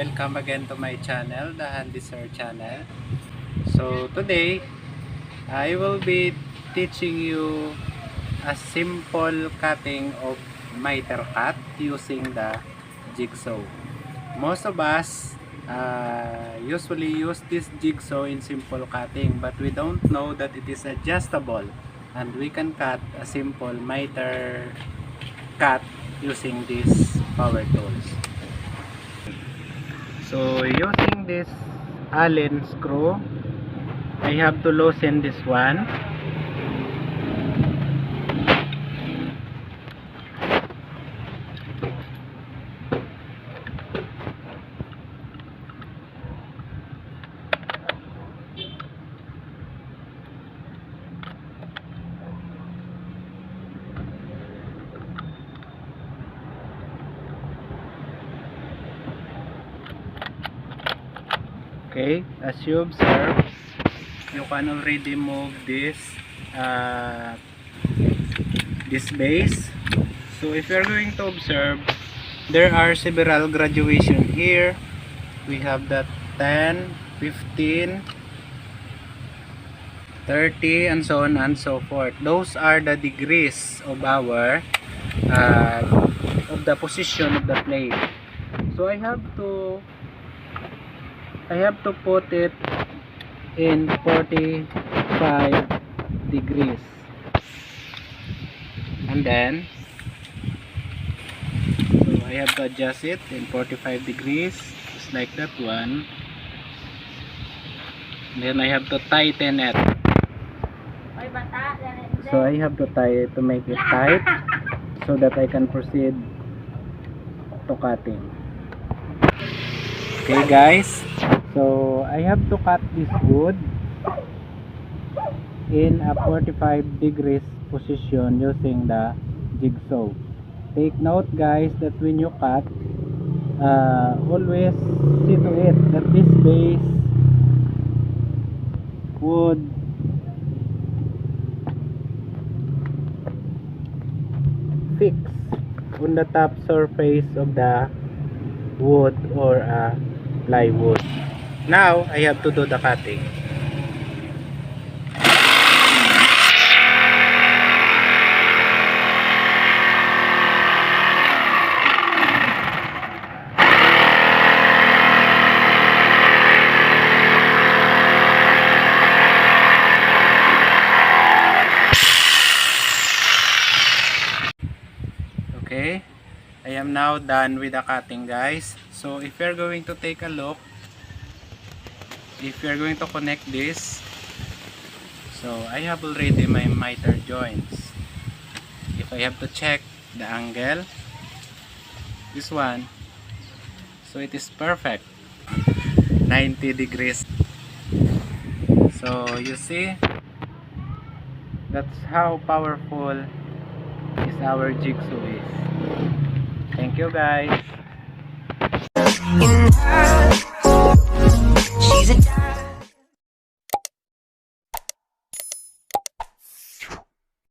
welcome again to my channel, the HANDYSIR channel. So today, I will be teaching you a simple cutting of miter cut using the jigsaw. Most of us usually use this jigsaw in simple cutting, but we don't know that it is adjustable and we can cut a simple miter cut using these power tools. So using this Allen screw, I have to loosen this one. Okay, as you observe, you can already move this base. So if you're going to observe, there are several graduation here. We have that 10, 15, 30, and so on and so forth. Those are the degrees of our of the position of the plate. So I have to put it in 45 degrees, and then so I have to adjust it in 45 degrees just like that one, and then I have to tighten it. So I have to tie it to make it tight so that I can proceed to cutting. Okay guys, so I have to cut this wood in a 45 degrees position using the jigsaw. Take note guys that when you cut, always see to it that this base would fix on the top surface of the wood or plywood. Now I have to do the cutting. Okay, I am now done with the cutting guys. So if you're going to take a look, if you're going to connect this, so I have already my miter joints. If I have to check the angle, this one, so it is perfect, 90 degrees. So you see, that's how powerful is our jigsaw is. Thank you guys.